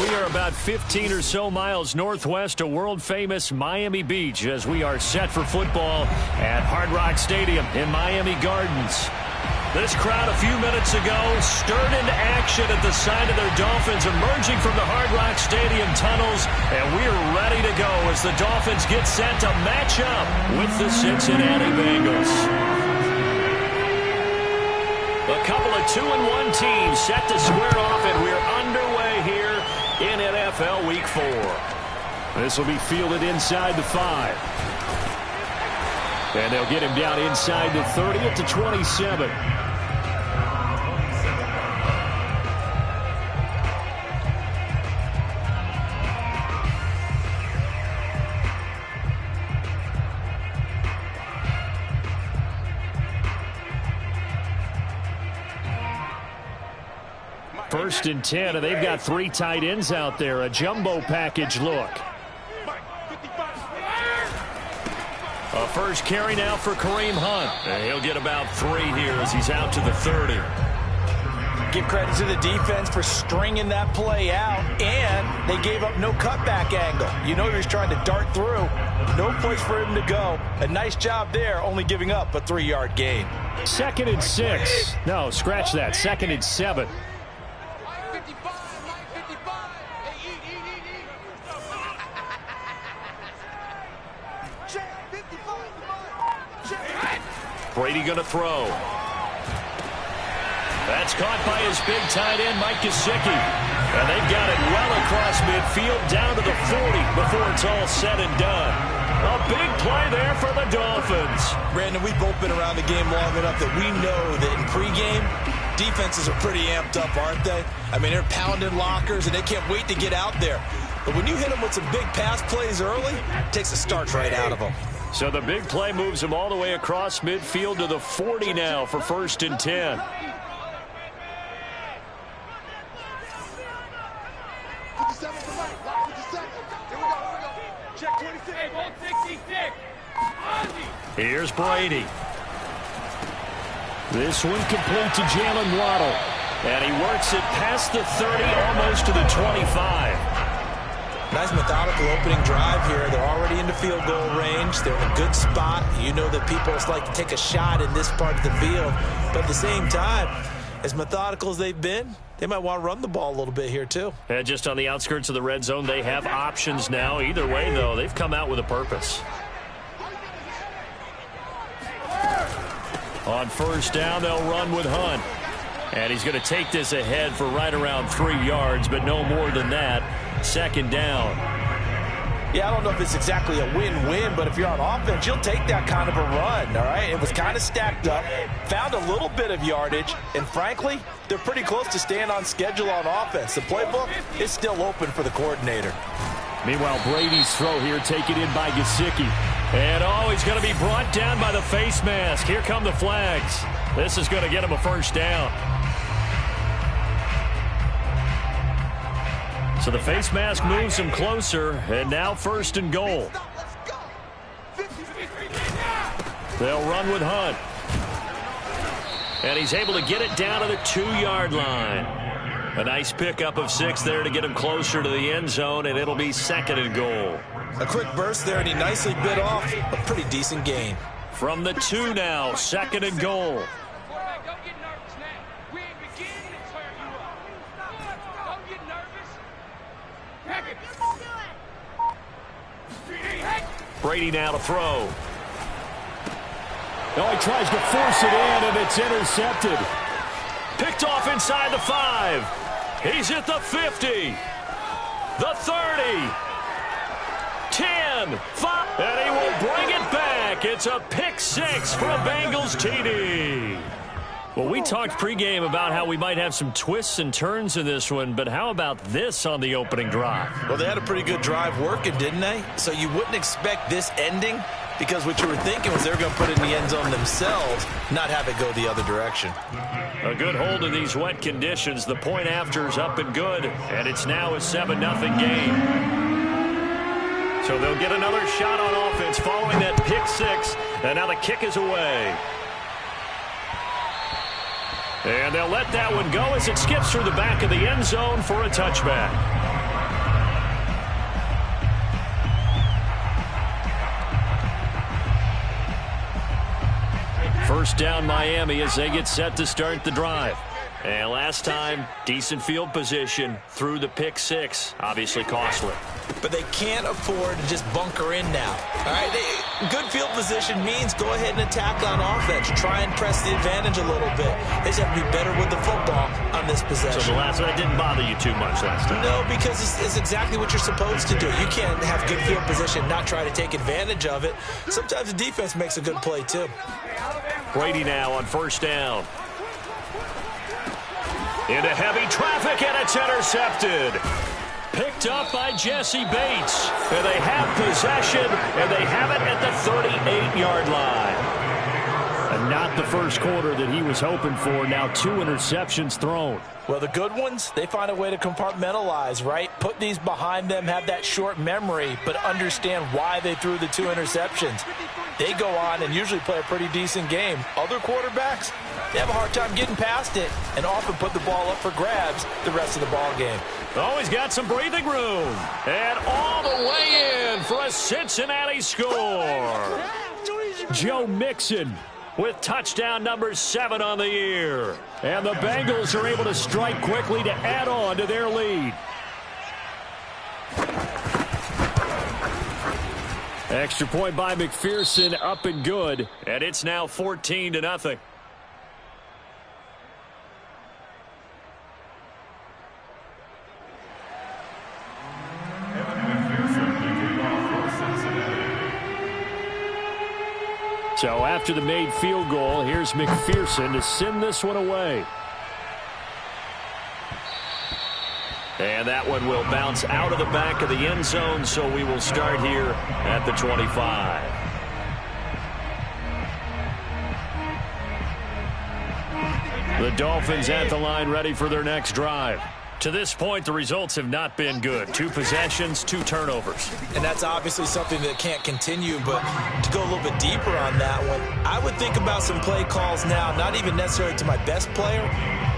we are about 15 or so miles northwest of world-famous Miami Beach as we are set for football at Hard Rock Stadium in Miami Gardens. This crowd a few minutes ago stirred into action at the sight of their Dolphins emerging from the Hard Rock Stadium tunnels, and we're ready to go as the Dolphins get set to match up with the Cincinnati Bengals. A couple of 2-1 teams set to square off, and we're underway here in NFL Week 4. This will be fielded inside the 5. And they'll get him down inside the 30 at the 27. First and 10, and they've got 3 tight ends out there. A jumbo package look. A first carry now for Kareem Hunt. And he'll get about 3 here as he's out to the 30. Give credit to the defense for stringing that play out, and they gave up no cutback angle. You know he was trying to dart through. No place for him to go. A nice job there, only giving up a 3-yard gain. 2nd and 6. No, scratch that. 2nd and 7. Brady going to throw. That's caught by his big tight end, Mike Gesicki. And they've got it well across midfield down to the 40 before it's all said and done. A big play there for the Dolphins. Brandon, we've both been around the game long enough that we know that in pregame, defenses are pretty amped up, aren't they? I mean, they're pounding lockers, and they can't wait to get out there. But when you hit them with some big pass plays early, it takes the starch right out of them. So the big play moves him all the way across midfield to the 40 now for 1st and 10. Here's Brady. This one complete to Jalen Waddle. And he works it past the 30, almost to the 25. Nice methodical opening drive here. They're already into field goal range. They're in a good spot. You know that people like to take a shot in this part of the field. But at the same time, as methodical as they've been, they might want to run the ball a little bit here too. And just on the outskirts of the red zone, they have options now. Either way, though, they've come out with a purpose. On 1st down, they'll run with Hunt. And he's going to take this ahead for right around 3 yards, but no more than that. 2nd down. Yeah, I don't know if it's exactly a win-win, but if you're on offense, you'll take that kind of a run, all right? It was kind of stacked up, found a little bit of yardage, and frankly, they're pretty close to staying on schedule on offense. The playbook is still open for the coordinator. Meanwhile, Brady's throw here taken in by Gesicki. And, oh, he's going to be brought down by the face mask. Here come the flags. This is going to get him a 1st down. So the face mask moves him closer, and now 1st and goal. They'll run with Hunt. And he's able to get it down to the 2-yard line. A nice pickup of 6 there to get him closer to the end zone, and it'll be 2nd and goal. A quick burst there, and he nicely bit off a pretty decent gain. From the 2 now, 2nd and goal. Brady now to throw. Oh, he tries to force it in, and it's intercepted. Picked off inside the 5. He's at the 50. The 30. 10. 5. And he will bring it back. It's a pick 6 for a Bengals TD. Well, we talked pregame about how we might have some twists and turns in this one, but how about this on the opening drive? Well, they had a pretty good drive working, didn't they? So you wouldn't expect this ending, because what you were thinking was they were going to put it in the end zone themselves, not have it go the other direction. A good hold in these wet conditions. The point after's up and good, and it's now a 7-0 game. So they'll get another shot on offense following that pick 6, and now the kick is away. And they'll let that one go as it skips through the back of the end zone for a touchback. First down Miami as they get set to start the drive. And last time, decent field position through the pick six. Obviously costly. But they can't afford to just bunker in now. All right, good field position means go ahead and attack on offense. Try and press the advantage a little bit. They just have to be better with the football on this possession. So the last one didn't bother you too much last time? No, because it's exactly what you're supposed to do. You can't have good field position, not try to take advantage of it. Sometimes the defense makes a good play, too. Brady now on first down. Into heavy traffic, and it's intercepted. Picked up by Jesse Bates. And they have possession, and they have it at the 38-yard line. And not the first quarter that he was hoping for. Now 2 interceptions thrown. Well, the good ones, they find a way to compartmentalize, right? Put these behind them, have that short memory, but understand why they threw the 2 interceptions. They go on and usually play a pretty decent game. Other quarterbacks, they have a hard time getting past it and often put the ball up for grabs the rest of the ball game. Oh, he's got some breathing room. And all the way in for a Cincinnati score. Joe Mixon with touchdown number 7 on the year. And the Bengals are able to strike quickly to add on to their lead. Extra point by McPherson, up and good. And it's now 14-0. So after the made field goal, here's McPherson to send this one away. And that one will bounce out of the back of the end zone, so we will start here at the 25. The Dolphins at the line, ready for their next drive. To this point, the results have not been good. 2 possessions, 2 turnovers. And that's obviously something that can't continue, but to go a little bit deeper on that one, I would think about some play calls now, not even necessarily to my best player,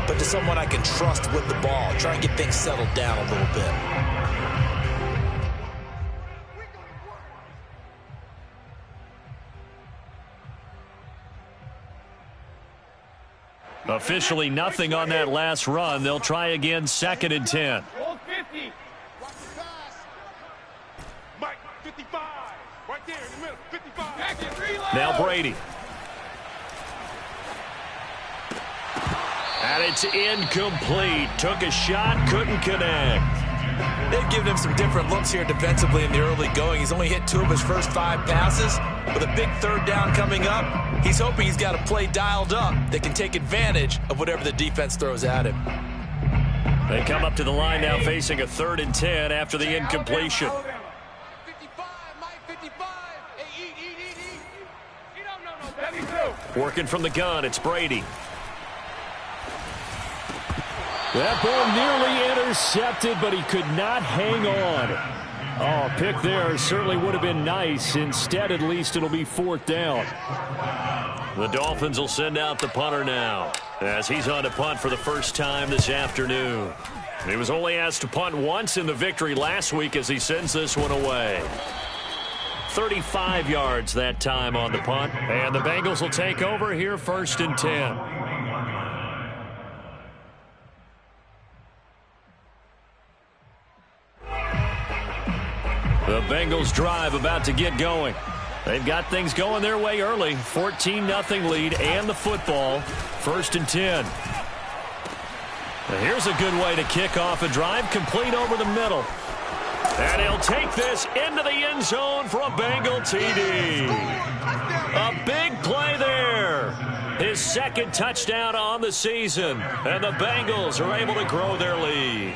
but to someone I can trust with the ball. Try and get things settled down a little bit. Officially nothing on that last run. They'll try again, 2nd and 10. Now Brady. And it's incomplete. Took a shot, couldn't connect. They've given him some different looks here defensively in the early going. He's only hit 2 of his first 5 passes. With a big 3rd down coming up, he's hoping he's got a play dialed up that can take advantage of whatever the defense throws at him. They come up to the line now facing a 3rd and 10 after the incompletion. Working from the gun, it's Brady. That ball nearly intercepted, but he could not hang on. Oh, a pick there certainly would have been nice. Instead, at least it'll be 4th down. The Dolphins will send out the punter now, as he's on to punt for the first time this afternoon. He was only asked to punt once in the victory last week as he sends this one away. 35 yards that time on the punt, and the Bengals will take over here 1st and 10. The Bengals drive about to get going. They've got things going their way early. 14-0 lead and the football. 1st and 10. Now here's a good way to kick off a drive, complete over the middle. And he'll take this into the end zone for a Bengal TD. A big play there. His 2nd touchdown on the season. And the Bengals are able to grow their lead.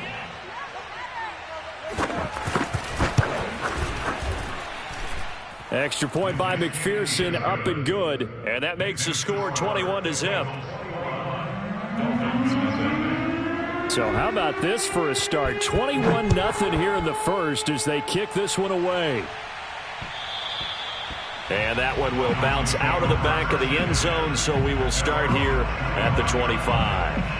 Extra point by McPherson, up and good. And that makes the score 21-0. So how about this for a start? 21-0 here in the first as they kick this one away. And that one will bounce out of the back of the end zone, so we will start here at the 25.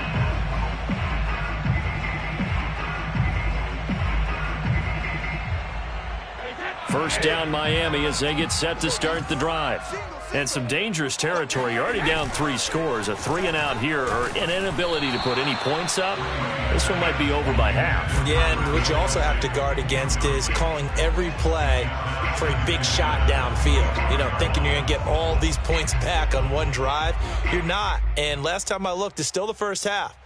First down Miami as they get set to start the drive. And some dangerous territory. You're already down 3 scores. A 3-and-out here, or an inability to put any points up. This one might be over by half. Yeah, and what you also have to guard against is calling every play for a big shot downfield. You know, thinking you're going to get all these points back on one drive. You're not. And last time I looked, it's still the first half.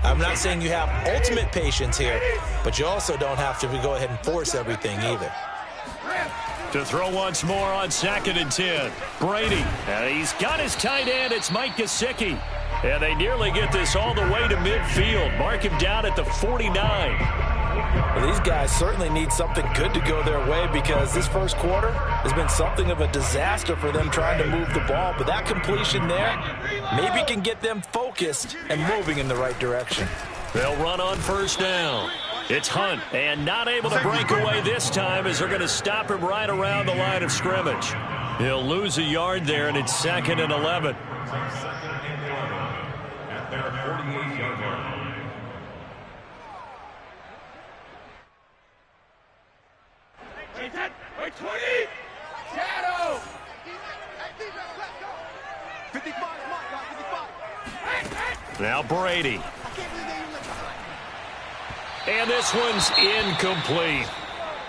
I'm not saying you have ultimate patience here, but you also don't have to go ahead and force everything either. To throw once more on 2nd and 10. Brady. And he's got his tight end. It's Mike Gesicki. And they nearly get this all the way to midfield. Mark him down at the 49. Well, these guys certainly need something good to go their way because this first quarter has been something of a disaster for them trying to move the ball. But that completion there maybe can get them focused and moving in the right direction. They'll run on 1st down. It's Hunt, and not able to break away this time as they're going to stop him right around the line of scrimmage. He'll lose a yard there, and it's 2nd and 11. At their 48-yard line. Wait, 20! Shadow! 55. Now Brady. And this one's incomplete.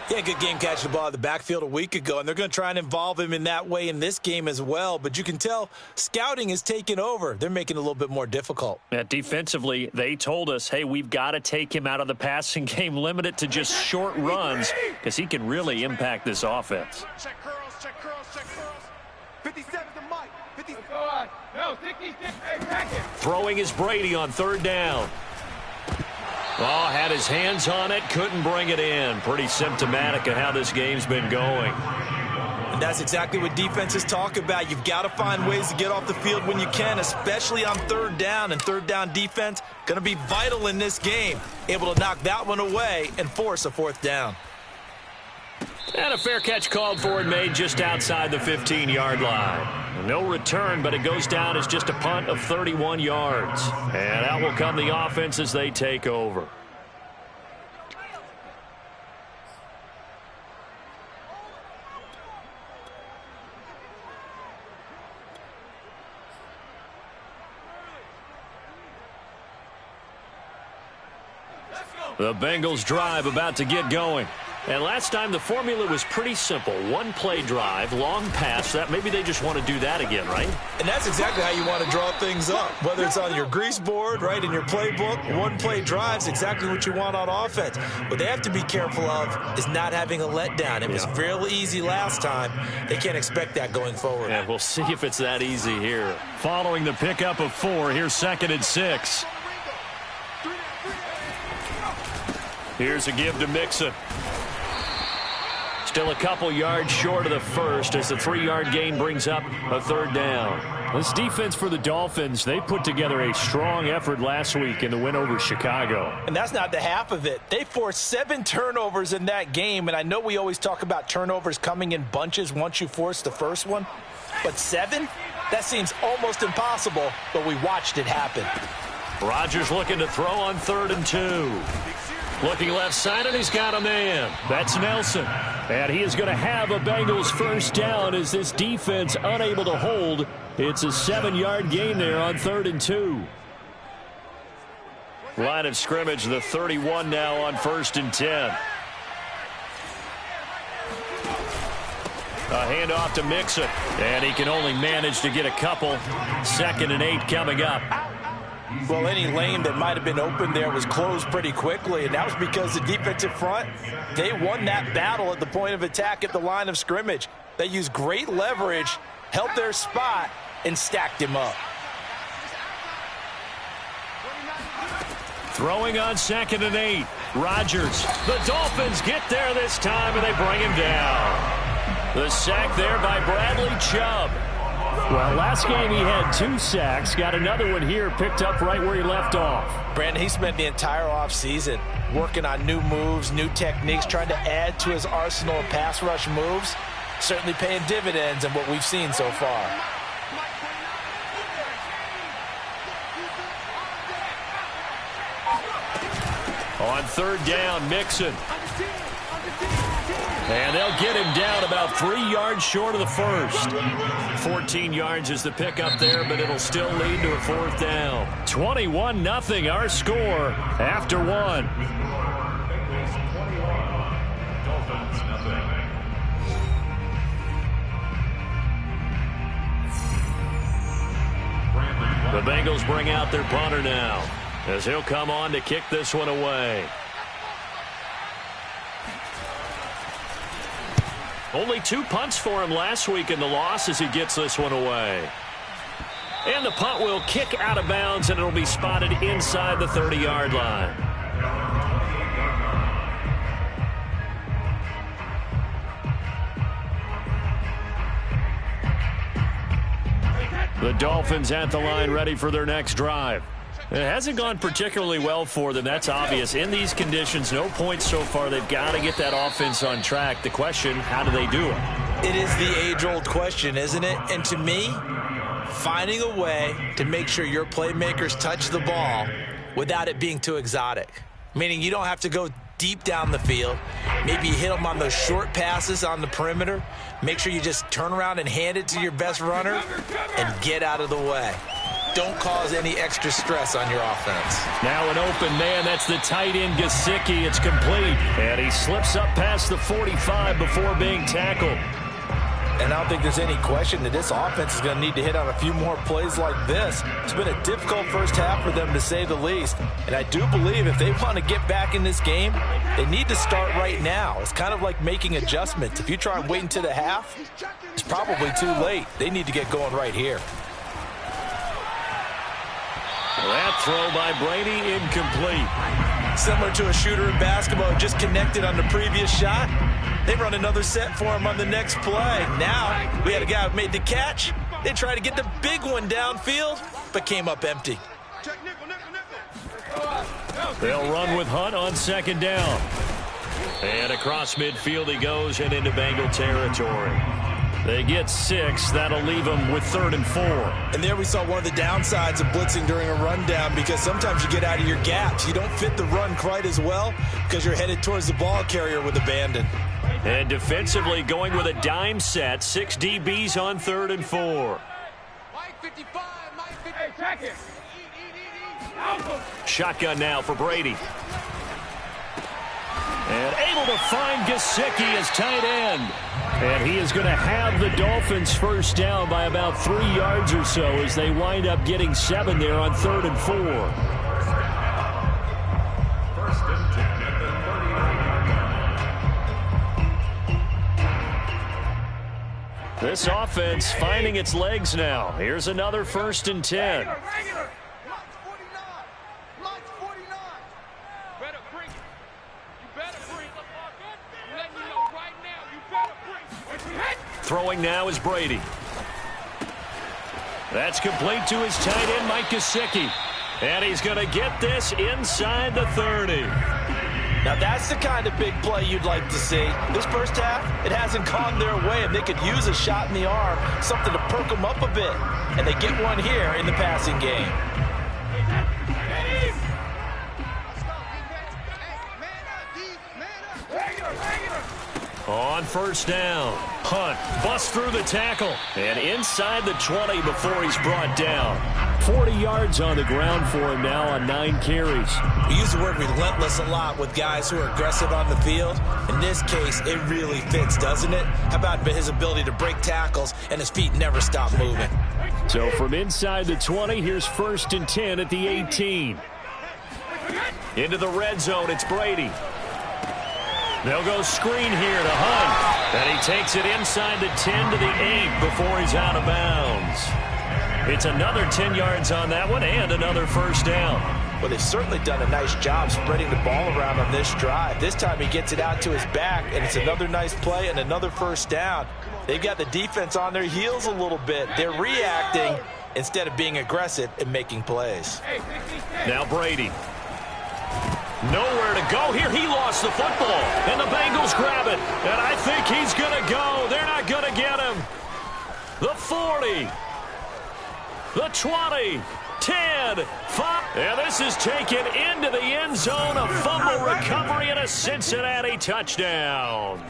Yeah, good game catching the ball in the backfield a week ago, and they're going to try and involve him in that way in this game as well. But you can tell scouting is taking over. They're making it a little bit more difficult. Yeah, defensively, they told us, hey, we've got to take him out of the passing game, limit it to just short runs, because he can really impact this offense. Check curls, check curls, check curls. 57 to Mike. 50. Go on. No, Dicky, hey, back it. Throwing is Brady on 3rd down. Oh, had his hands on it, couldn't bring it in. Pretty symptomatic of how this game's been going. And that's exactly what defenses talk about. You've got to find ways to get off the field when you can, especially on 3rd down. And 3rd down defense going to be vital in this game. Able to knock that one away and force a 4th down. And a fair catch called for and made just outside the 15-yard line. No return, but it goes down as just a punt of 31 yards. And out will come the offense as they take over. The Bengals drive about to get going. And last time the formula was pretty simple. 1-play drive, long pass. That maybe they just want to do that again, right? And that's exactly how you want to draw things up. Whether it's on your grease board, right, in your playbook, 1-play drive's exactly what you want on offense. What they have to be careful of is not having a letdown. It was fairly easy last time. They can't expect that going forward. Yeah, we'll see if it's that easy here. Following the pickup of 4, here's 2nd and 6. Here's a give to Mixon. Still a couple yards short of the first as the 3-yard gain brings up a 3rd down. This defense for the Dolphins, they put together a strong effort last week in the win over Chicago. And that's not the half of it. They forced 7 turnovers in that game, and I know we always talk about turnovers coming in bunches once you force the first one, but 7? That seems almost impossible, but we watched it happen. Rodgers looking to throw on 3rd and 2. Looking left side, and he's got a man. That's Nelson. And he is going to have a Bengals 1st down as this defense unable to hold. It's a 7-yard gain there on 3rd and 2. Line of scrimmage, the 31 now on 1st and 10. A handoff to Mixon. And he can only manage to get a couple. 2nd and 8 coming up. Well, any lane that might have been open there was closed pretty quickly, and that was because the defensive front, they won that battle at the point of attack at the line of scrimmage. They used great leverage, held their spot, and stacked him up. Throwing on 2nd and 8. Rodgers. The Dolphins get there this time, and they bring him down. The sack there by Bradley Chubb. Well, last game he had 2 sacks. Got another one here, picked up right where he left off. Brandon, he spent the entire offseason working on new moves, new techniques, trying to add to his arsenal of pass rush moves. Certainly paying dividends in what we've seen so far. On 3rd down, Mixon. And they'll get him down about 3 yards short of the first. 14 yards is the pickup there, but it'll still lead to a 4th down. 21-0 our score after 1. The Bengals bring out their punter now, as he'll come on to kick this one away. Only 2 punts for him last week in the loss as he gets this one away. And the punt will kick out of bounds, and it'll be spotted inside the 30-yard line. The Dolphins at the line ready for their next drive. It hasn't gone particularly well for them. That's obvious. In these conditions, no points so far. They've got to get that offense on track. The question, how do they do it? It is the age-old question, isn't it? And to me, finding a way to make sure your playmakers touch the ball without it being too exotic. Meaning you don't have to go deep down the field. Maybe you hit them on those short passes on the perimeter. Make sure you just turn around and hand it to your best runner and get out of the way. Don't cause any extra stress on your offense. Now an open man. That's the tight end, Gesicki. It's complete. And he slips up past the 45 before being tackled. And I don't think there's any question that this offense is going to need to hit on a few more plays like this. It's been a difficult first half for them, to say the least. And I do believe if they want to get back in this game, they need to start right now. It's kind of like making adjustments. If you try and wait until the half, it's probably too late. They need to get going right here. That throw by Brady incomplete. Similar to a shooter in basketball, just connected on the previous shot. They run another set for him on the next play. Now, we had a guy who made the catch. They tried to get the big one downfield, but came up empty. They'll run with Hunt on 2nd down. And across midfield he goes and into Bengal territory. They get 6. That'll leave them with 3rd and 4. And there we saw one of the downsides of blitzing during a rundown, because sometimes you get out of your gaps. You don't fit the run quite as well because you're headed towards the ball carrier with abandon. And defensively going with a dime set. 6 DBs on 3rd and 4. Mike 55, Mike 50. Hey, check it. Shotgun now for Brady. And able to find Gesicki as tight end. And he is going to have the Dolphins first down by about 3 yards or so as they wind up getting 7 there on 3rd and 4. First and 10 at the 30-yard line. This offense finding its legs now. Here's another 1st and 10. Throwing now is Brady. That's complete to his tight end, Mike Gesicki. And he's going to get this inside the 30. Now that's the kind of big play you'd like to see. This first half, it hasn't gone their way, and they could use a shot in the arm, something to perk them up a bit. And they get one here in the passing game. On 1st down, Hunt busts through the tackle and inside the 20 before he's brought down. 40 yards on the ground for him now on 9 carries. We use the word relentless a lot with guys who are aggressive on the field. In this case, it really fits, doesn't it? How about his ability to break tackles and his feet never stop moving? So from inside the 20, here's 1st and 10 at the 18. Into the red zone, it's Brady. They'll go screen here to Hunt. And he takes it inside the 10 to the 8 before he's out of bounds. It's another 10 yards on that one and another 1st down. Well, they've certainly done a nice job spreading the ball around on this drive. This time he gets it out to his back, and it's another nice play and another 1st down. They've got the defense on their heels a little bit. They're reacting instead of being aggressive and making plays. Now Brady. Nowhere to go here. He lost the football, and the Bengals grab it. And I think he's going to go. They're not going to get him. The 40. The 20. 10, 5. And this is taken into the end zone. A fumble recovery and a Cincinnati touchdown.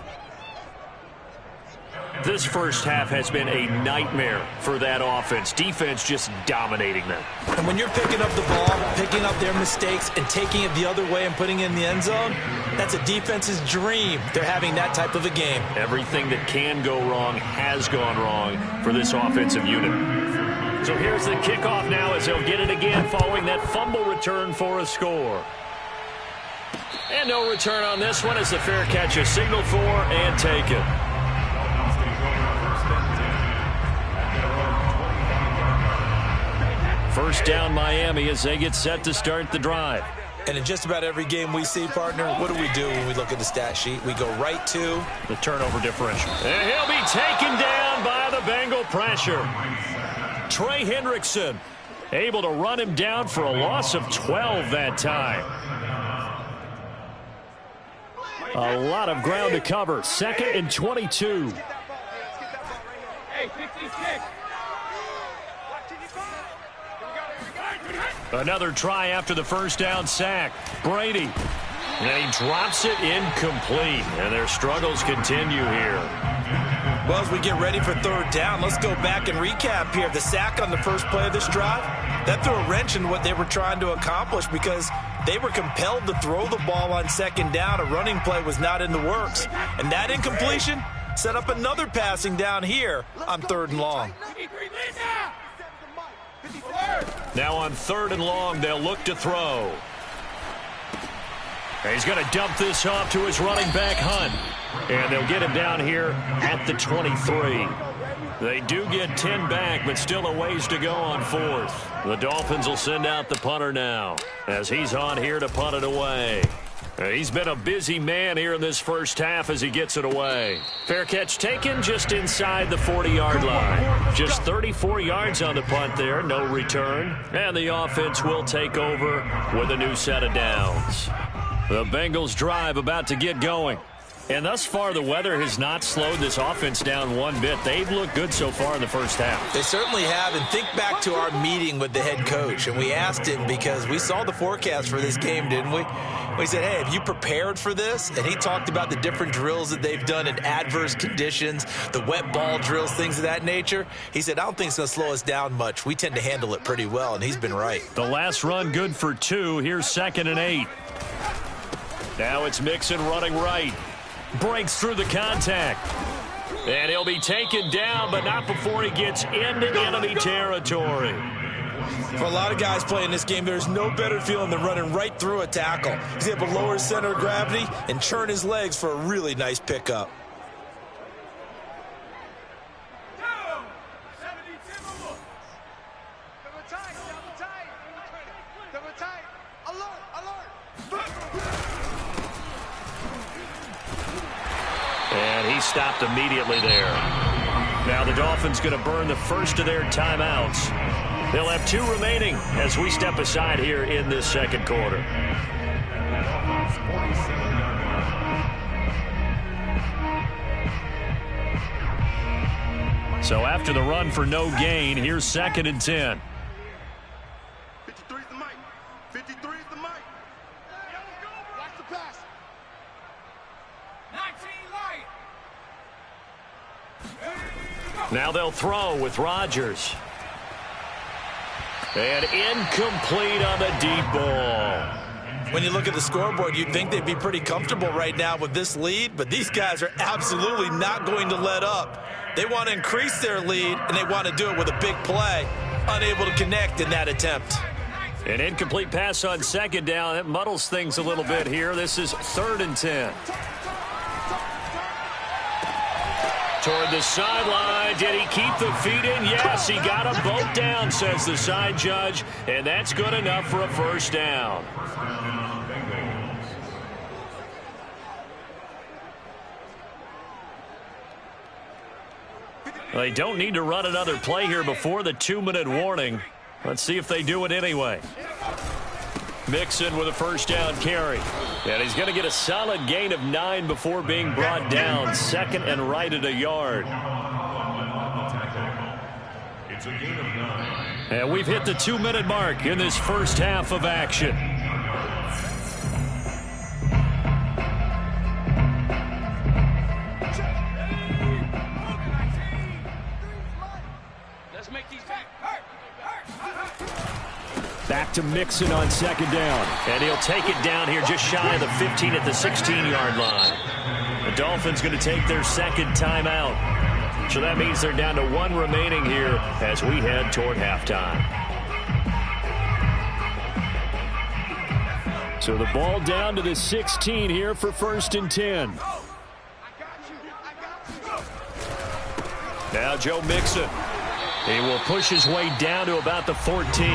This first half has been a nightmare for that offense. Defense just dominating them. And when you're picking up the ball, picking up their mistakes, and taking it the other way and putting it in the end zone, that's a defense's dream. They're having that type of a game. Everything that can go wrong has gone wrong for this offensive unit. So here's the kickoff now as they'll get it again following that fumble return for a score. And no return on this one as the fair catch is signaled for and taken. First down Miami as they get set to start the drive. And in just about every game we see, partner, what do we do when we look at the stat sheet? We go right to the turnover differential. And he'll be taken down by the Bengal pressure. Trey Hendrickson able to run him down for a loss of 12 that time. A lot of ground to cover. 2nd and 22. Hey, 56. Another try after the first down sack. Brady. And he drops it incomplete. And their struggles continue here. Well, as we get ready for third down, let's go back and recap here. The sack on the first play of this drive, that threw a wrench in what they were trying to accomplish because they were compelled to throw the ball on second down. A running play was not in the works. And that incompletion set up another passing down here on 3rd and long. Now on 3rd and long, they'll look to throw. And he's going to dump this off to his running back, Hunt. And they'll get him down here at the 23. They do get 10 back, but still a ways to go on 4th. The Dolphins will send out the punter now as he's on here to punt it away. He's been a busy man here in this first half as he gets it away. Fair catch taken just inside the 40-yard line. Just 34 yards on the punt there, no return. And the offense will take over with a new set of downs. The Bengals drive about to get going. And thus far, the weather has not slowed this offense down one bit. They've looked good so far in the first half. They certainly have. And think back to our meeting with the head coach. And we asked him because we saw the forecast for this game, didn't we? We said, hey, have you prepared for this? And he talked about the different drills that they've done in adverse conditions, the wet ball drills, things of that nature. He said, I don't think it's going to slow us down much. We tend to handle it pretty well, and he's been right. The last run good for 2. Here's 2nd and 8. Now it's Mixon running right. Breaks through the contact. And he'll be taken down, but not before he gets into enemy territory. For a lot of guys playing this game, there's no better feeling than running right through a tackle. He's able to lower his center of gravity and churn his legs for a really nice pickup. And he stopped immediately there. Now the Dolphins going to burn the first of their timeouts. They'll have 2 remaining as we step aside here in this second quarter. So after the run for no gain, here's 2nd and 10. 53 is the mic. 53 is the mic. Watch the pass. 19 light. Now they'll throw with Rodgers. And incomplete on the deep ball. When you look at the scoreboard, you'd think they'd be pretty comfortable right now with this lead, but these guys are absolutely not going to let up. They want to increase their lead, and they want to do it with a big play. Unable to connect in that attempt. An incomplete pass on 2nd down. It muddles things a little bit here. This is 3rd and 10. Toward the sideline. Did he keep the feet in? Yes, he got them both down, says the side judge. And that's good enough for a first down. They don't need to run another play here before the 2-minute warning. Let's see if they do it anyway. Mixon with a first down carry. And he's going to get a solid gain of 9 before being brought down. 2nd and right at a yard. It's a gain of 9. And we've hit the 2-minute mark in this first half of action. Back to Mixon on second down. And he'll take it down here just shy of the 15 at the 16-yard line. The Dolphins going to take their second timeout. So that means they're down to 1 remaining here as we head toward halftime. So the ball down to the 16 here for 1st and 10. Now Joe Mixon. He will push his way down to about the 14.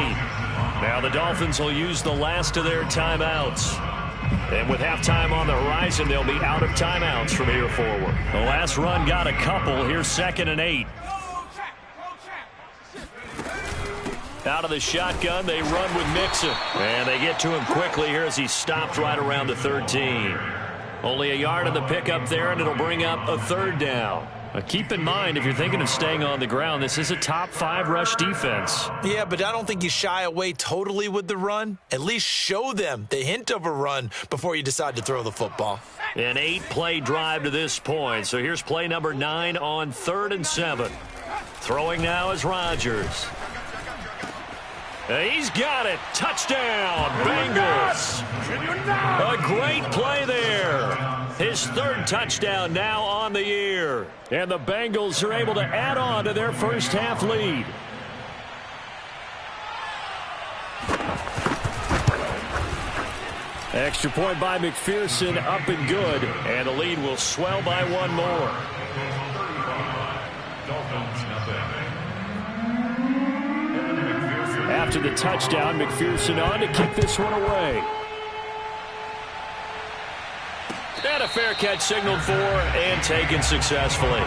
Now the Dolphins will use the last of their timeouts. And with halftime on the horizon, they'll be out of timeouts from here forward. The last run got a couple. Here's 2nd and 8. Out of the shotgun, they run with Mixon. And they get to him quickly here as he stopped right around the 13. Only a yard on the pickup there, and it'll bring up a 3rd down. Keep in mind, if you're thinking of staying on the ground, this is a top 5 rush defense. Yeah, but I don't think you shy away totally with the run. At least show them the hint of a run before you decide to throw the football. An 8-play drive to this point. So here's play number 9 on 3rd and 7. Throwing now is Rodgers. He's got it. Touchdown, Bengals. A great play there. His 3rd touchdown now on the year. And the Bengals are able to add on to their first half lead. Extra point by McPherson, up and good. And the lead will swell by 1 more. After the touchdown, McPherson on to kick this one away. And a fair catch signaled for and taken successfully. The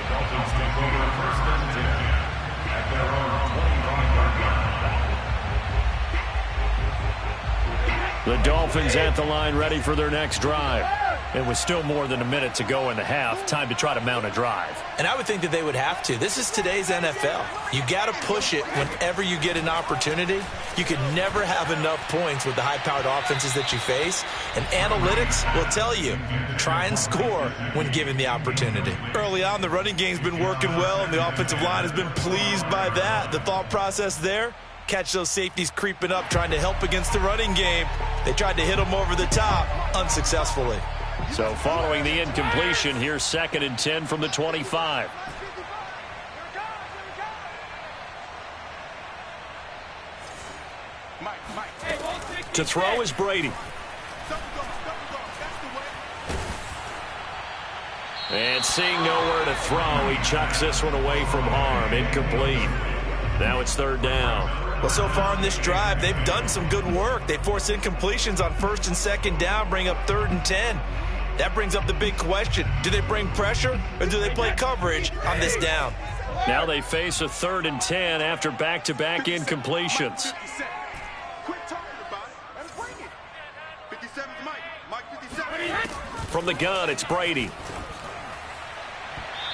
Dolphins take over 1st and 10 at their own 20-yard line. The Dolphins at the line ready for their next drive. And with still more than a minute to go in the half, time to try to mount a drive. And I would think that they would have to. This is today's NFL. You got to push it whenever you get an opportunity. You can never have enough points with the high-powered offenses that you face. And analytics will tell you, try and score when given the opportunity. Early on, the running game's been working well, and the offensive line has been pleased by that. The thought process there, catch those safeties creeping up, trying to help against the running game. They tried to hit them over the top, unsuccessfully. So following the incompletion, here's 2nd and 10 from the 25. To throw is Brady. And seeing nowhere to throw, he chucks this one away from harm. Incomplete. Now it's 3rd down. Well, so far in this drive, they've done some good work. They force incompletions on 1st and 2nd down, bring up 3rd and 10. That brings up the big question. Do they bring pressure or do they play coverage on this down? Now they face a 3rd and 10 after back-to-back incompletions. From the gun, it's Brady.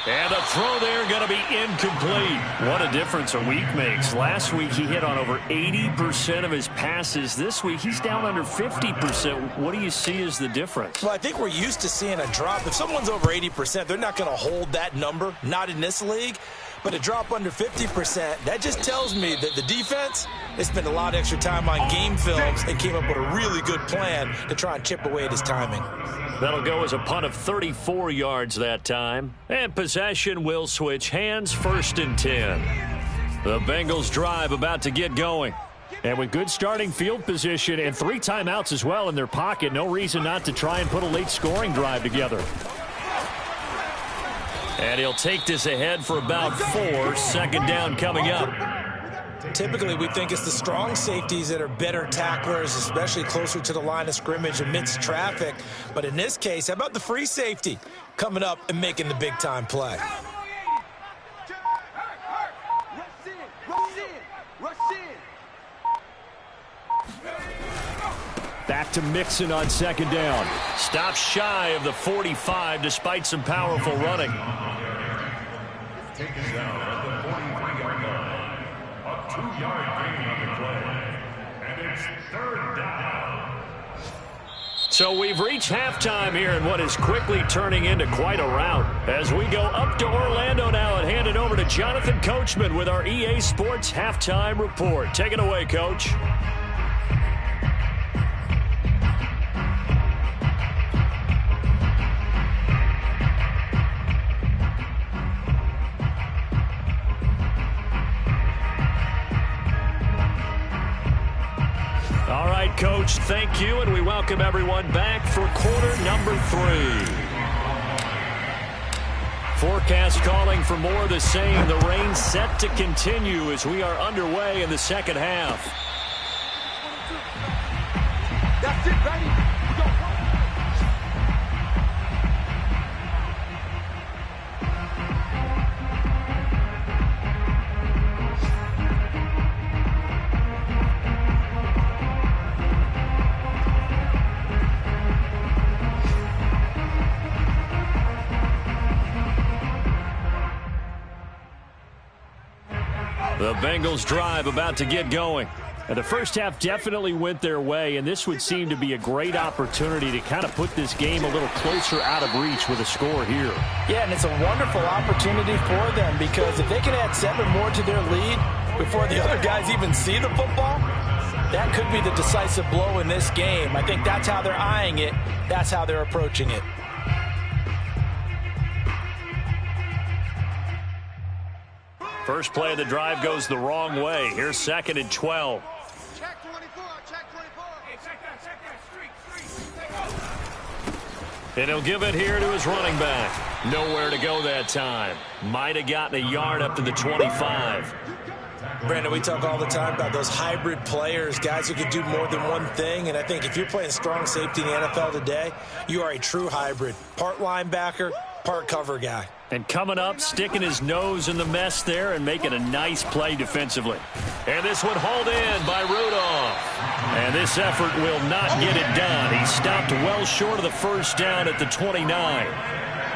And the throw there going to be incomplete. What a difference a week makes. Last week he hit on over 80% of his passes. This week he's down under 50%. What do you see as the difference? Well, I think we're used to seeing a drop. If someone's over 80%, they're not going to hold that number. Not in this league. But a drop under 50%, that just tells me that the defense, they spent a lot of extra time on game films and came up with a really good plan to try and chip away at his timing. That'll go as a punt of 34 yards that time. And possession will switch hands, 1st and 10. The Bengals drive about to get going. And with good starting field position and 3 timeouts as well in their pocket, no reason not to try and put a late scoring drive together. And he'll take this ahead for about 4. 2nd down coming up. Typically, we think it's the strong safeties that are better tacklers, especially closer to the line of scrimmage amidst traffic. But in this case, how about the free safety coming up and making the big-time play? Back to Mixon on 2nd down. Stops shy of the 45 despite some powerful running. Taken down at the 43-yard line. So we've reached halftime here in what is quickly turning into quite a rout. As we go up to Orlando now and hand it over to Jonathan Coachman with our EA Sports Halftime Report. Take it away, Coach. All right, Coach, thank you, and we welcome everyone back for quarter number 3. Forecast calling for more of the same. The rain set to continue as we are underway in the second half. That's it, ready? We go. The Bengals drive about to get going. And the first half definitely went their way, and this would seem to be a great opportunity to kind of put this game a little closer out of reach with a score here. Yeah, and it's a wonderful opportunity for them because if they can add 7 more to their lead before the other guys even see the football, that could be the decisive blow in this game. I think that's how they're eyeing it. That's how they're approaching it. First play of the drive goes the wrong way. Here's 2nd and 12. Check 24, check 24. Hey, check that, And he'll give it here to his running back. Nowhere to go that time. Might have gotten a yard up to the 25. Brandon, we talk all the time about those hybrid players, guys who can do more than one thing. And I think if you're playing strong safety in the NFL today, you are a true hybrid. Part linebacker, part cover guy. And coming up, sticking his nose in the mess there and making a nice play defensively. And this one hauled in by Rudolph. And this effort will not get it done. He stopped well short of the first down at the 29.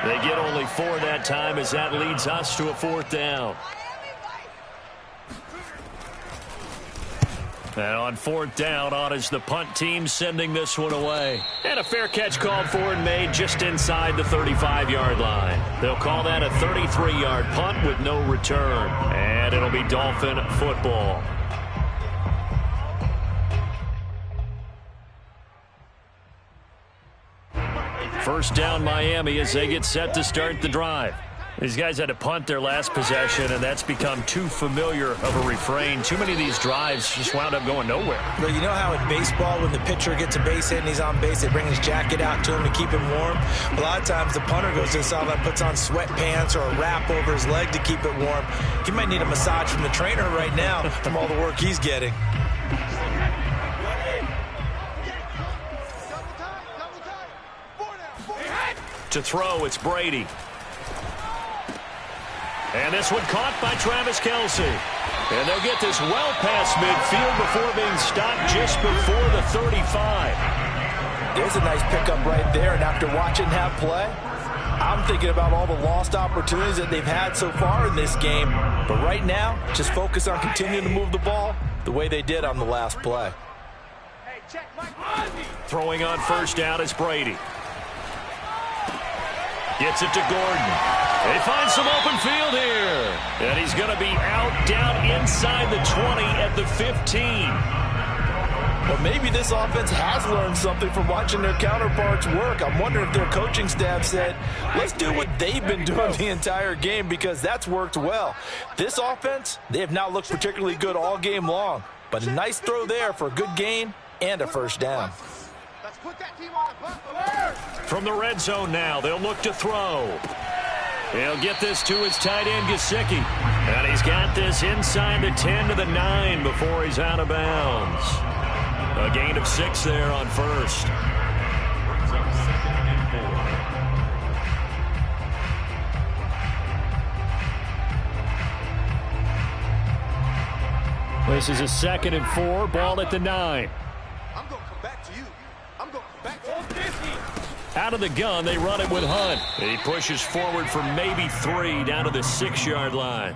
They get only 4 that time as that leads us to a 4th down. And on 4th down, on is the punt team sending this one away. And a fair catch called for and made just inside the 35-yard line. They'll call that a 33-yard punt with no return. And it'll be Dolphin football. First down Miami as they get set to start the drive. These guys had to punt their last possession, and that's become too familiar of a refrain. Too many of these drives just wound up going nowhere. Well, you know how in baseball, when the pitcher gets a base hit and he's on base, they bring his jacket out to him to keep him warm? A lot of times the punter goes to the sideline, puts on sweatpants or a wrap over his leg to keep it warm. He might need a massage from the trainer right now from all the work he's getting. To throw, it's Brady. And this one caught by Travis Kelce. And they'll get this well past midfield before being stopped just before the 35. There's a nice pickup right there, and after watching that play, I'm thinking about all the lost opportunities that they've had so far in this game. But right now, just focus on continuing to move the ball the way they did on the last play. Hey, check Mike. Throwing on first down is Brady. Gets it to Gordon. They find some open field here. And he's going to be out down inside the 20 at the 15. Well, maybe this offense has learned something from watching their counterparts work. I'm wondering if their coaching staff said, let's do what they've been doing the entire game, because that's worked well. This offense, they have not looked particularly good all game long. But a nice throw there for a good gain and a first down. Let's put that team on the bus. From the red zone now, they'll look to throw. He'll get this to his tight end, Gesicki. And he's got this inside the 10 to the 9 before he's out of bounds. A gain of 6 there on first. Brings up 2nd and 4. This is a 2nd and 4, ball at the 9. I'm going to come back to you. I'm going to come back to you. Out of the gun, they run it with Hunt. And he pushes forward for maybe 3 down to the 6-yard line.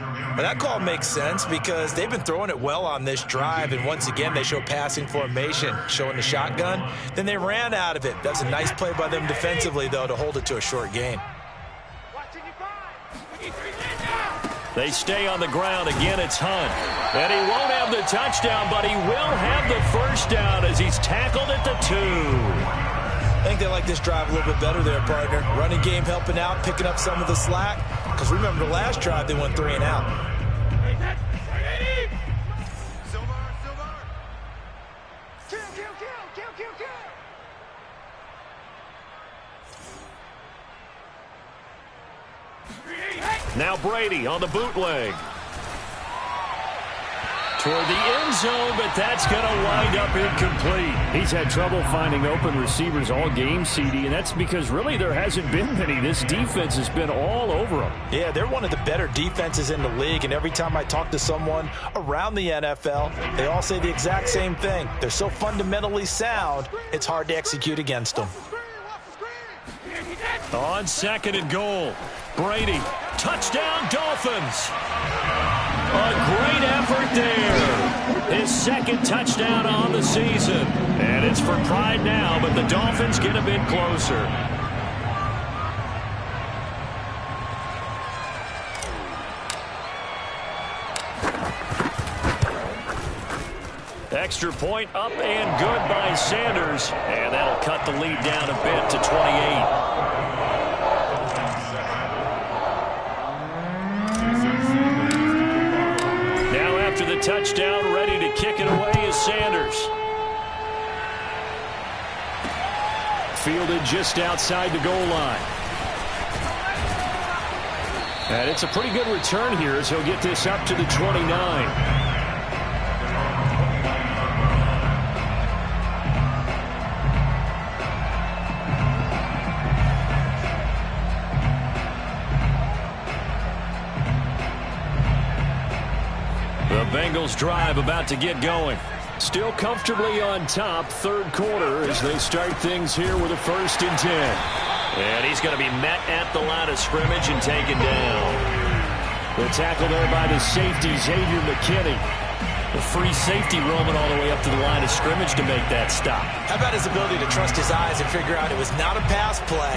Well, that call makes sense because they've been throwing it well on this drive, and once again, they show passing formation, showing the shotgun. Then they ran out of it. That's a nice play by them defensively, though, to hold it to a short gain. They stay on the ground. Again, it's Hunt. And he won't have the touchdown, but he will have the first down as he's tackled at the 2. I think they like this drive a little bit better there, partner. Running game helping out, picking up some of the slack. Because remember, the last drive, they went 3 and out. Now Brady on the bootleg. Toward the end zone, but that's going to wind up incomplete. He's had trouble finding open receivers all game, CD, and that's because really there hasn't been many. This defense has been all over them. Yeah, they're one of the better defenses in the league, and every time I talk to someone around the NFL, they all say the exact same thing. They're so fundamentally sound, it's hard to execute against them. On 2nd and goal, Brady, touchdown Dolphins. A great effort there. His 2nd touchdown on the season. And it's for pride now, but the Dolphins get a bit closer. Extra point up and good by Sanders. And that'll cut the lead down a bit to 28. The touchdown, ready to kick it away is Sanders. Fielded just outside the goal line. And it's a pretty good return here as he'll get this up to the 29. Bengals drive about to get going. Still comfortably on top, 3rd quarter as they start things here with a 1st and 10. And he's going to be met at the line of scrimmage and taken down. The tackle there by the safety, Xavier McKinney. The free safety roaming all the way up to the line of scrimmage to make that stop. How about his ability to trust his eyes and figure out it was not a pass play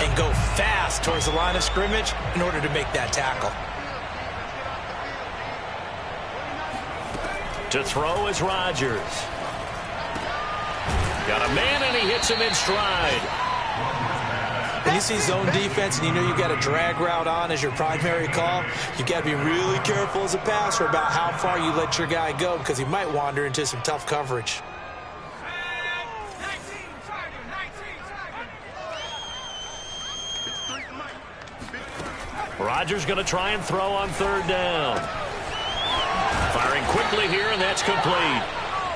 and go fast towards the line of scrimmage in order to make that tackle. To throw is Rodgers. Got a man, and he hits him in stride. When you see zone defense and you know you've got a drag route on as your primary call, you've got to be really careful as a passer about how far you let your guy go because he might wander into some tough coverage. Rodgers going to try and throw on 3rd down. Firing quickly here, and that's complete.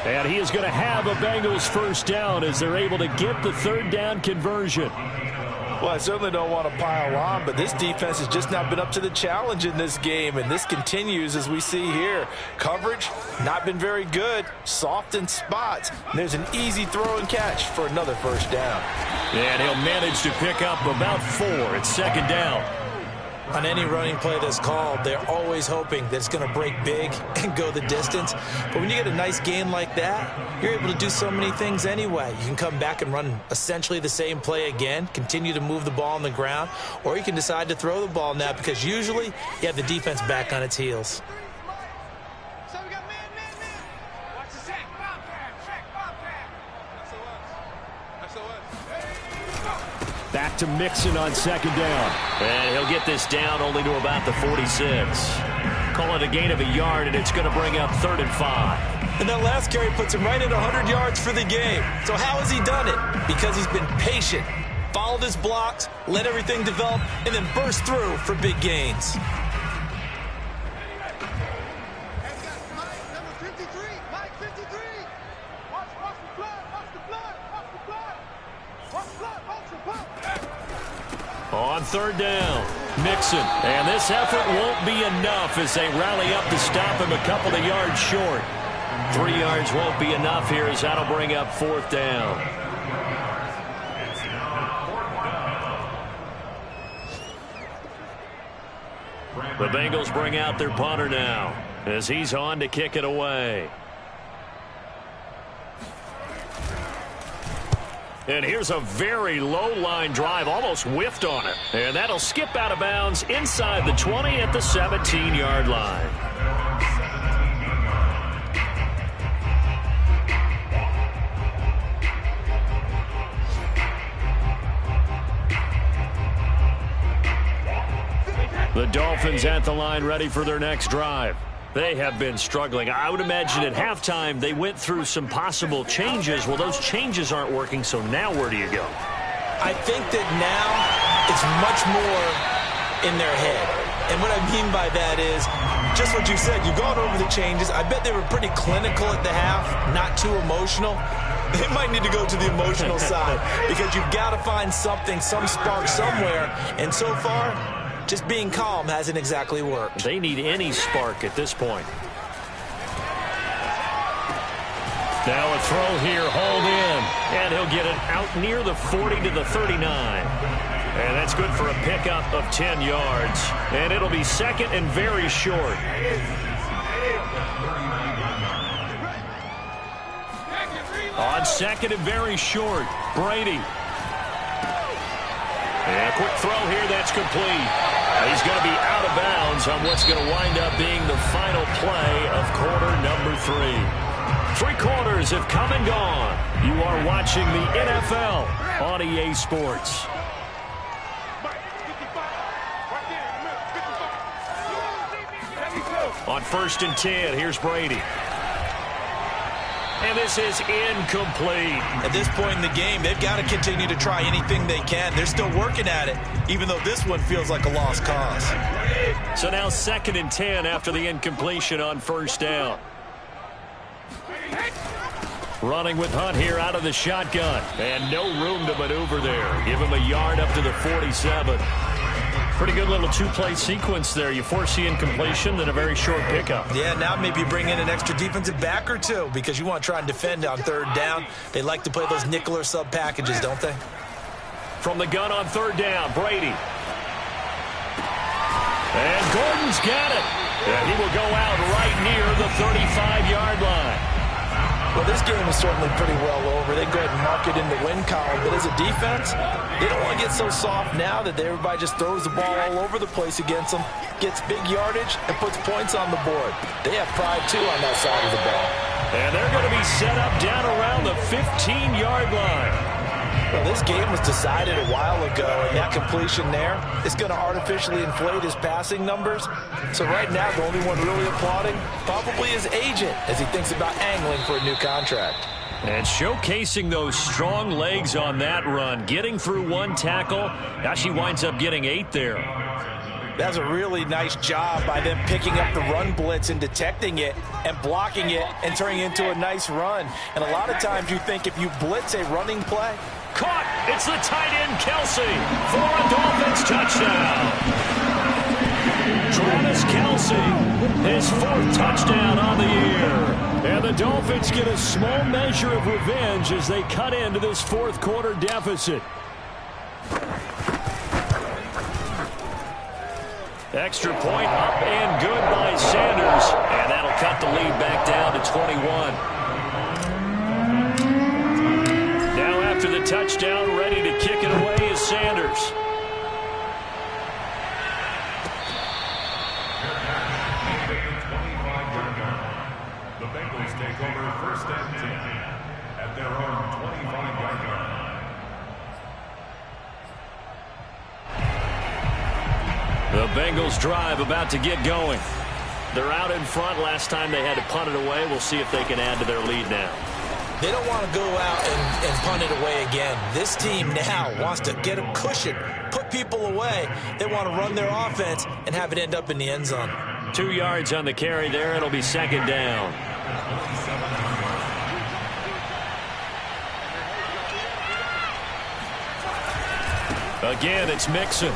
And he is going to have a Bengals 1st down as they're able to get the 3rd down conversion. Well, I certainly don't want to pile on, but this defense has just not been up to the challenge in this game, and this continues as we see here. Coverage, not been very good, soft in spots. And there's an easy throw and catch for another 1st down. And he'll manage to pick up about 4 at 2nd down. On any running play that's called, they're always hoping that it's going to break big and go the distance. But when you get a nice gain like that, you're able to do so many things anyway. You can come back and run essentially the same play again, continue to move the ball on the ground, or you can decide to throw the ball now because usually you have the defense back on its heels. Back to Mixon on 2nd down. And he'll get this down only to about the 46. Call it a gain of a yard, and it's going to bring up 3rd and 5. And that last carry puts him right at 100 yards for the game. So how has he done it? Because he's been patient, followed his blocks, let everything develop, and then burst through for big gains. On 3rd down, Mixon. And this effort won't be enough as they rally up to stop him a couple of yards short. 3 yards won't be enough here as that'll bring up 4th down. The Bengals bring out their punter now as he's on to kick it away. And here's a very low line drive, almost whiffed on it. And that'll skip out of bounds inside the 20 at the 17-yard line. The Dolphins at the line ready for their next drive. They have been struggling. I would imagine at halftime they went through some possible changes. Well, those changes aren't working, so now where do you go? I think that now it's much more in their head. And what I mean by that is just what you said. You've gone over the changes. I bet they were pretty clinical at the half, not too emotional. They might need to go to the emotional side because you've got to find something, some spark somewhere. And so far, just being calm hasn't exactly worked. They need any spark at this point. Now a throw here, hauled in. And he'll get it out near the 40 to the 39. And that's good for a pickup of 10 yards. And it'll be second and very short. On second and very short, Brady. And a quick throw here, that's complete. He's going to be out of bounds on what's going to wind up being the final play of quarter number 3. 3 quarters have come and gone. You are watching the NFL on EA Sports. On 1st and 10, here's Brady. And this is incomplete. At this point in the game, they've got to continue to try anything they can. They're still working at it, even though this one feels like a lost cause. So now 2nd and 10 after the incompletion on 1st down. Running with Hunt here out of the shotgun. And no room to maneuver there. Give him a yard up to the 47. Pretty good little 2-play sequence there. You force the incompletion, then a very short pickup. Yeah, now maybe bring in an extra defensive back or two because you want to try and defend on 3rd down. They like to play those nickel or sub packages, don't they? From the gun on 3rd down, Brady. And Gordon's got it. And he will go out right near the 35-yard line. Well, this game is certainly pretty well over. They can go ahead and mark it in the win column. But as a defense, they don't want to get so soft now that everybody just throws the ball all over the place against them, gets big yardage, and puts points on the board. They have pride, too, on that side of the ball. And they're going to be set up down around the 15-yard line. Well, this game was decided a while ago, and that completion there is going to artificially inflate his passing numbers. So right now, the only one really applauding probably his agent as he thinks about angling for a new contract. And showcasing those strong legs on that run, getting through 1 tackle. Gosh, he winds up getting 8 there. That's a really nice job by them picking up the run blitz and detecting it and blocking it and turning it into a nice run. And a lot of times you think if you blitz a running play. Caught. It's the tight end, Kelsey, for a Dolphins touchdown. Travis Kelsey, his 4th touchdown on the year. And the Dolphins get a small measure of revenge as they cut into this 4th quarter deficit. Extra point up and good by Sanders. And that'll cut the lead back down to 21. Now after the touchdown, ready to kick it away is Sanders. The Bengals take over 1st and 10 at their own 25-yard line. The Bengals drive about to get going. They're out in front. Last time they had to punt it away. We'll see if they can add to their lead now. They don't want to go out and punt it away again. This team now wants to get a cushion, put people away. They want to run their offense and have it end up in the end zone. 2 yards on the carry there. It'll be 2nd down. Again, it's Mixon.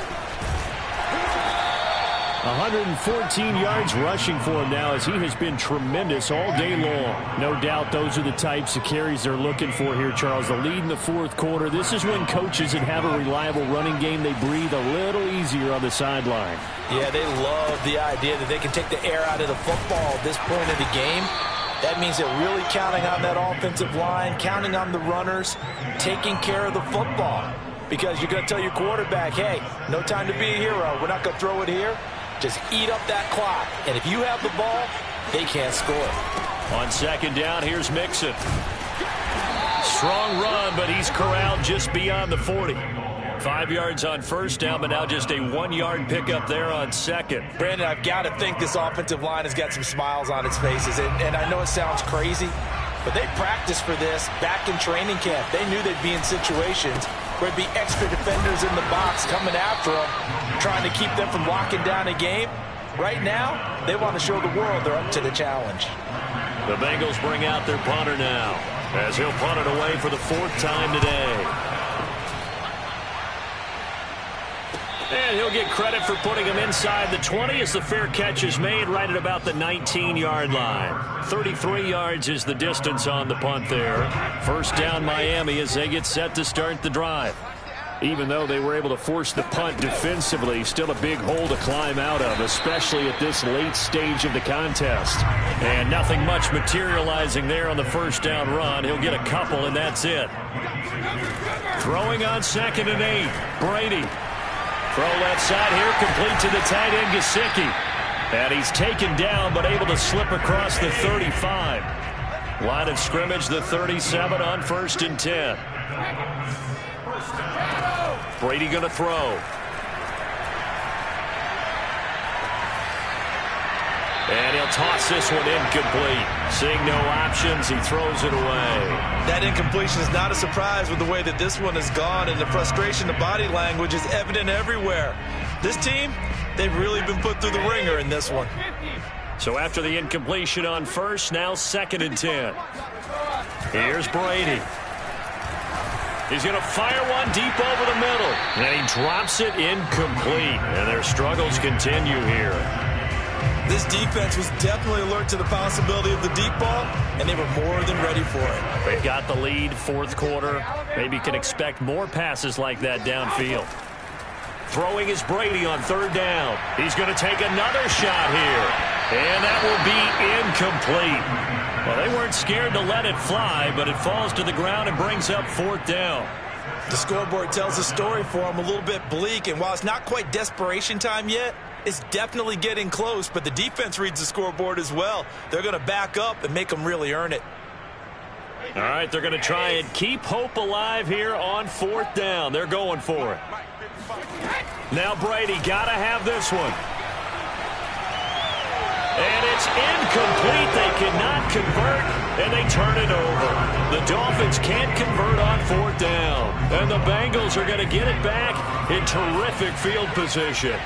114 yards rushing for him now, as he has been tremendous all day long. No doubt those are the types of carries they're looking for here, Charles. The lead in the fourth quarter. This is when coaches that have a reliable running game, they breathe a little easier on the sideline. Yeah, they love the idea that they can take the air out of the football at this point of the game. That means they're really counting on that offensive line, counting on the runners, taking care of the football. Because you're going to tell your quarterback, hey, no time to be a hero. We're not going to throw it here. Just eat up that clock. And if you have the ball, they can't score. On second down, here's Mixon. Strong run, but he's corralled just beyond the 40. 5 yards on first down, but now just a 1-yard pickup there on second. Brandon, I've got to think this offensive line has got some smiles on its faces. And I know it sounds crazy, but they practiced for this back in training camp. They knew they'd be in situations where there'd be extra defenders in the box coming after them, trying to keep them from locking down a game. Right now, they want to show the world they're up to the challenge. The Bengals bring out their punter now, as he'll punt it away for the 4th time today. And he'll get credit for putting him inside the 20 as the fair catch is made right at about the 19-yard line. 33 yards is the distance on the punt there. First down Miami as they get set to start the drive. Even though they were able to force the punt defensively, still a big hole to climb out of, especially at this late stage of the contest. And nothing much materializing there on the first down run. He'll get a couple, and that's it. Throwing on 2nd and 8, Brady. Throw left side here, complete to the tight end, Gesicki. And he's taken down, but able to slip across the 35. Line of scrimmage, the 37 on 1st and 10. Brady going to throw. And he'll toss this one incomplete. Seeing no options, he throws it away. That incompletion is not a surprise with the way that this one has gone, and the frustration, the body language is evident everywhere. This team, they've really been put through the ringer in this one. So after the incompletion on first, now 2nd and 10. Here's Brady. He's going to fire one deep over the middle. And he drops it incomplete. And their struggles continue here. This defense was definitely alert to the possibility of the deep ball, and they were more than ready for it. They've got the lead, 4th quarter. Maybe can expect more passes like that downfield. Throwing is Brady on 3rd down. He's going to take another shot here. And that will be incomplete. Well, they weren't scared to let it fly, but it falls to the ground and brings up 4th down. The scoreboard tells a story for them, a little bit bleak, and while it's not quite desperation time yet, it's definitely getting close, but the defense reads the scoreboard as well. They're going to back up and make them really earn it. All right, they're going to try and keep hope alive here on 4th down. They're going for it. Now Brady got to have this one. And it's incomplete. They cannot convert, and they turn it over. The Dolphins can't convert on 4th down. And the Bengals are going to get it back in terrific field position.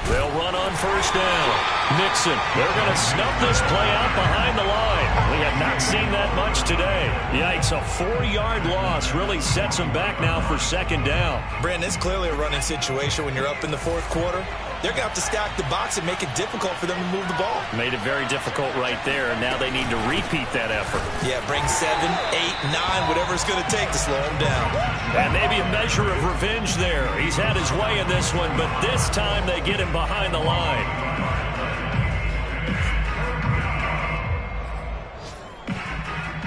They'll run on 1st down. Mixon, they're going to snuff this play out behind the line. We have not seen that much today. Yikes, a 4-yard loss really sets them back now for 2nd down. Brandon, it's clearly a running situation when you're up in the 4th quarter. They're going to have to stack the box and make it difficult for them to move the ball. Made it very difficult right there, and now they need to repeat that effort. Yeah, bring 7, 8, 9, whatever it's going to take to slow them down. And maybe a measure of revenge there. He's had his way in this one, but this time they get him behind the line.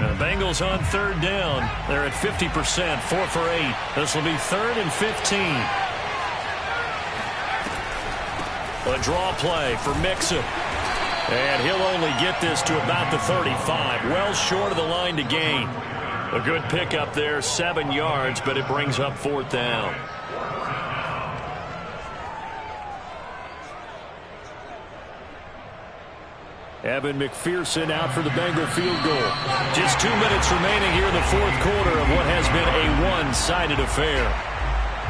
The Bengals on 3rd down. They're at 50%, 4 for 8. This will be 3rd and 15. A draw play for Mixon. And he'll only get this to about the 35. Well short of the line to gain. A good pickup there, 7 yards, but it brings up 4th down. Evan McPherson out for the Bengal field goal. Just 2 minutes remaining here in the 4th quarter of what has been a one-sided affair.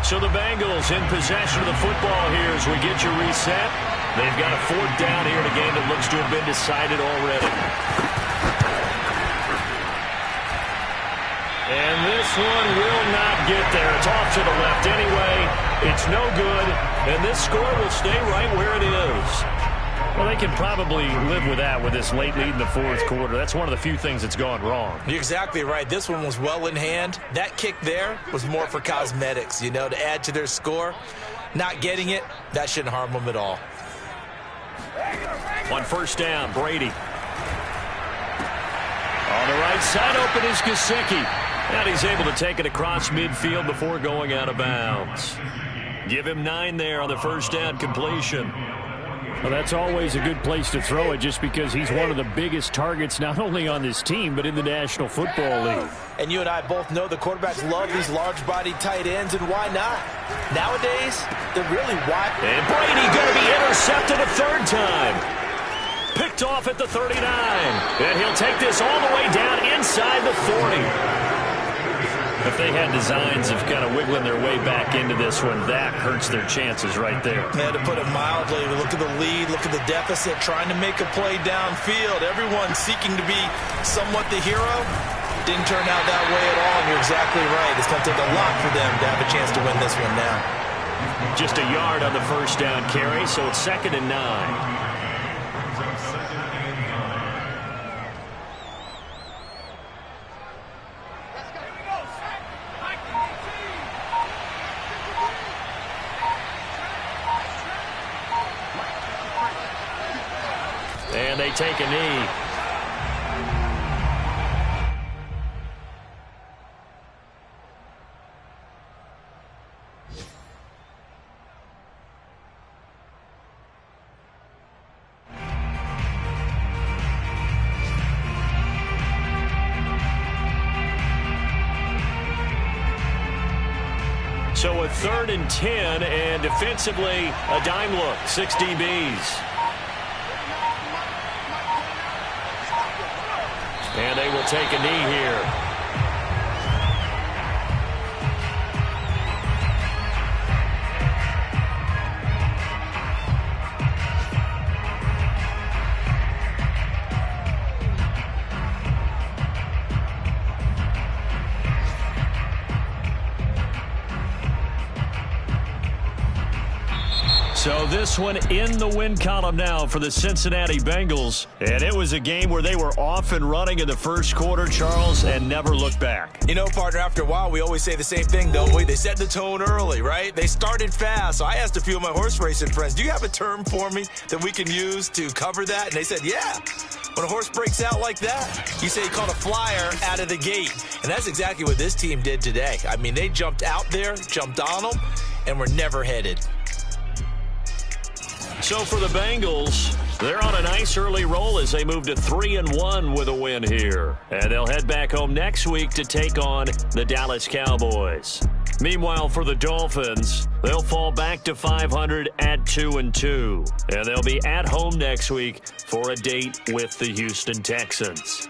So the Bengals in possession of the football here as we get you reset. They've got a 4th down here in a game that looks to have been decided already. And this one will not get there. It's off to the left anyway. It's no good, and this score will stay right where it is. Well, they can probably live with that with this late lead in the fourth quarter. That's one of the few things that's gone wrong. You're exactly right. This one was well in hand. That kick there was more for cosmetics, you know, to add to their score. Not getting it, that shouldn't harm them at all. On first down, Brady. On the right side, open is Gesicki. And he's able to take it across midfield before going out of bounds. Give him 9 there on the first down completion. Well, that's always a good place to throw it just because he's one of the biggest targets not only on this team but in the National Football League. And you and I both know the quarterbacks love these large-bodied tight ends, and why not? Nowadays, they're really wide. And Brady going to be intercepted a third time. Picked off at the 39. And he'll take this all the way down inside the 40. If they had designs of kind of wiggling their way back into this one, that hurts their chances right there. Yeah, to put it mildly, look at the lead, look at the deficit, trying to make a play downfield. Everyone seeking to be somewhat the hero. Didn't turn out that way at all, and you're exactly right. It's going to take a lot for them to have a chance to win this one now. Just a yard on the first down carry, so it's 2nd and 9. And they take a knee. So a 3rd and 10, and defensively a dime look, 6 DBs. And they will take a knee here. So this one in the win column now for the Cincinnati Bengals. And it was a game where they were off and running in the first quarter, Charles, and never looked back. You know, partner, after a while, we always say the same thing, don't we? They set the tone early, right? They started fast. So I asked a few of my horse racing friends, do you have a term for me that we can use to cover that? And they said, yeah. When a horse breaks out like that, you say he caught a flyer out of the gate. And that's exactly what this team did today. I mean, they jumped out there, jumped on them, and were never headed. So for the Bengals, they're on a nice early roll as they move to 3-1 with a win here. And they'll head back home next week to take on the Dallas Cowboys. Meanwhile, for the Dolphins, they'll fall back to 500 at 2-2. And they'll be at home next week for a date with the Houston Texans.